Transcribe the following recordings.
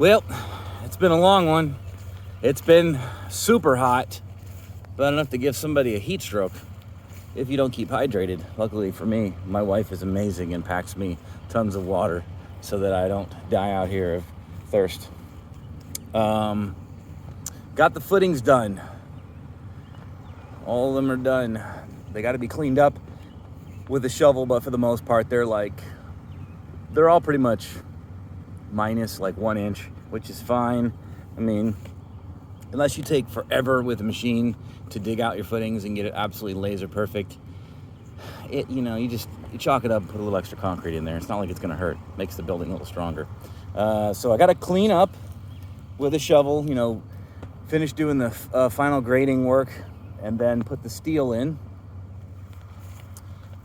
Well, it's been a long one. It's been super hot, but enough to give somebody a heat stroke if you don't keep hydrated. Luckily for me, my wife is amazing and packs me tons of water so that I don't die out here of thirst. Got the footings done. All of them are done. They got to be cleaned up with a shovel, but for the most part, they're all pretty much minus like 1 inch, which is fine. I mean, unless you take forever with a machine to dig out your footings and get it absolutely laser perfect, you chalk it up, put a little extra concrete in there. It's not like it's going to hurt. Makes the building a little stronger. So I got to clean up with a shovel, finish doing the final grading work, and then put the steel in.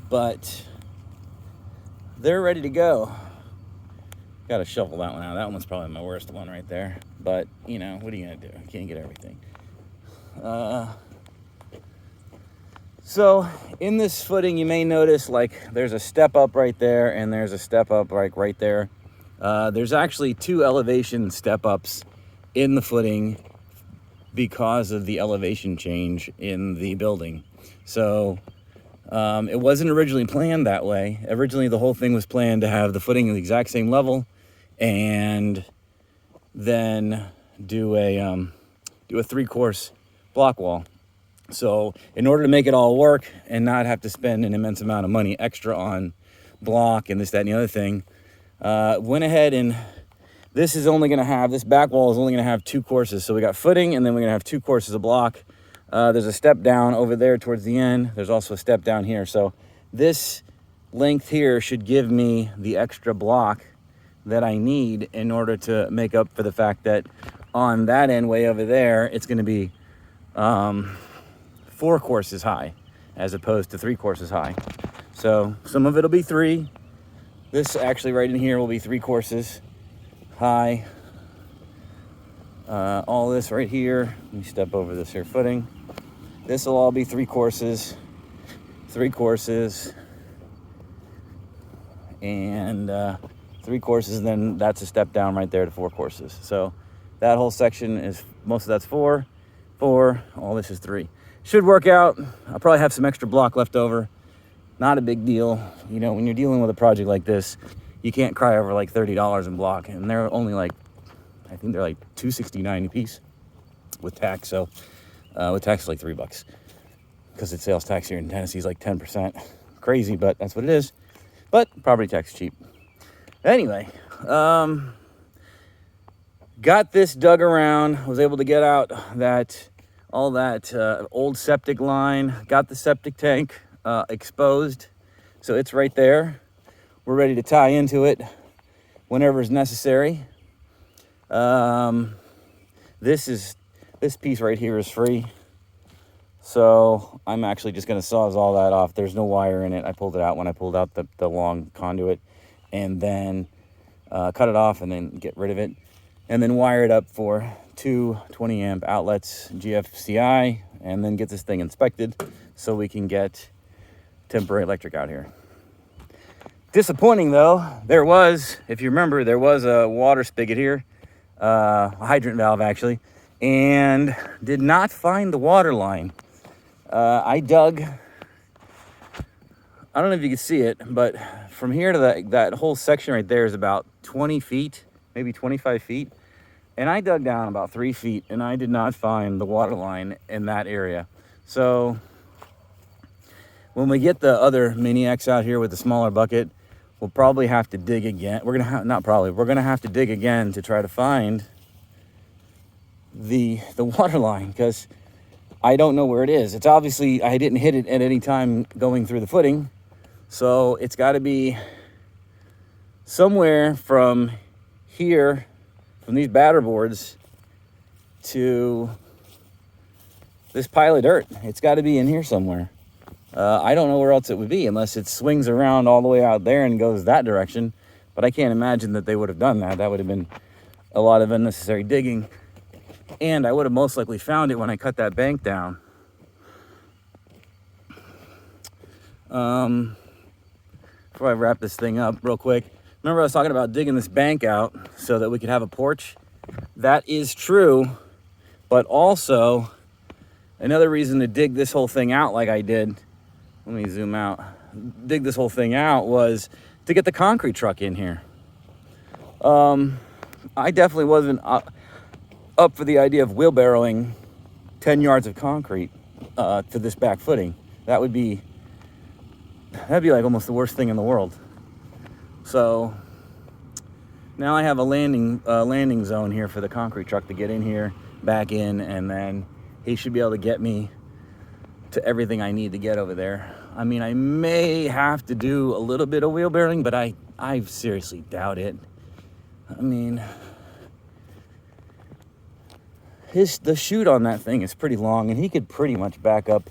But they're ready to go. Got to shovel that one out. That one's probably my worst one right there. But, what are you going to do? You can't get everything. So in this footing, you may notice there's a step up right there and there's a step up right there. There's actually 2 elevation step ups in the footing because of the elevation change in the building. So it wasn't originally planned that way. Originally, the whole thing was planned to have the footing at the exact same level and then do a 3-course block wall. So in order to make it all work and not have to spend an immense amount of money extra on block and this, that, and the other thing, went ahead and this back wall is only going to have 2 courses. So we got footing and then we're going to have 2 courses of block. There's a step down over there towards the end. There's also a step down here. So this length here should give me the extra block that I need in order to make up for the fact that on that end way over there, it's going to be 4 courses high as opposed to 3 courses high. So some of it'll be 3. This actually right in here will be 3 courses high. All this right here, let me step over this here footing. This will all be 3 courses, and 3 courses, and then that's a step down right there to 4 courses. So that whole section is, most of that's 4, all this is 3. Should work out. I'll probably have some extra block left over. Not a big deal. When you're dealing with a project like this, you can't cry over $30 in block, and they're only I think they're $2.69 a piece with tax. So with tax it's $3 because it's sales tax here in Tennessee is 10%. Crazy, but that's what it is. But property tax is cheap. Anyway, got this dug around. Was able to get out all that old septic line. Got the septic tank exposed, so it's right there. We're ready to tie into it whenever is necessary. This piece right here is free, so I'm actually just going to sawzall that off. There's no wire in it. I pulled it out when I pulled out the long conduit, and then cut it off and then get rid of it, and then wire it up for 2 20 amp outlets, GFCI, and then get this thing inspected so we can get temporary electric out here. Disappointing though, if you remember, there was a water spigot here, a hydrant valve actually, and did not find the water line. I dug, I don't know if you can see it, but from here to that whole section right there is about 20 feet, maybe 25 feet. And I dug down about 3 feet and I did not find the water line in that area. So when we get the other Mini X out here with the smaller bucket, we'll probably have to dig again. We're going to have to dig again to try to find the water line, because I don't know where it is. It's obviously, I didn't hit it at any time going through the footing. So it's got to be somewhere from here, from these batter boards to this pile of dirt. It's got to be in here somewhere. I don't know where else it would be unless it swings around all the way out there and goes that direction. But I can't imagine that they would have done that. That would have been a lot of unnecessary digging. And I would have most likely found it when I cut that bank down. Before I wrap this thing up real quick, remember I was talking about digging this bank out so that we could have a porch That is true, but also another reason to dig this whole thing out like I did, let me zoom out, dig this whole thing out was to get the concrete truck in here. I definitely wasn't up for the idea of wheelbarrowing 10 yards of concrete to this back footing. That'd be like almost the worst thing in the world. So now I have a landing zone here for the concrete truck to get in here, back in, and then he should be able to get me to everything I need to get over there. I mean, I may have to do a little bit of wheelbarrowing, but I seriously doubt it. I mean, the chute on that thing is pretty long, and he could pretty much back up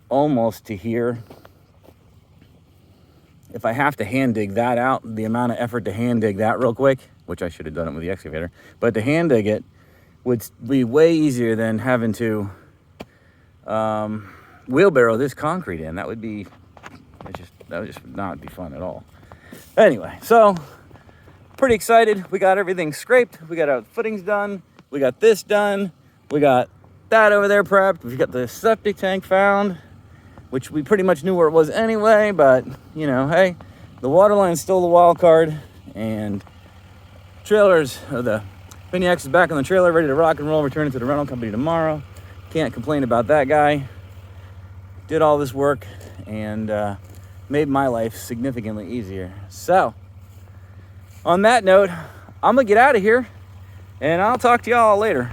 almost to here. If I have to hand dig that out, the amount of effort to hand dig that real quick, which I should have done it with the excavator, but to hand dig it would be way easier than having to wheelbarrow this concrete in. That would just not be fun at all. Anyway, so pretty excited. We got everything scraped. We got our footings done. We got this done. We got that over there prepped. We got the septic tank found, which we pretty much knew where it was anyway, but you know, hey, the water line's still the wild card, and the Piniax is back on the trailer, ready to rock and roll, returning to the rental company tomorrow. Can't complain about that guy. Did all this work and made my life significantly easier. So, on that note, I'm gonna get out of here, and I'll talk to y'all later.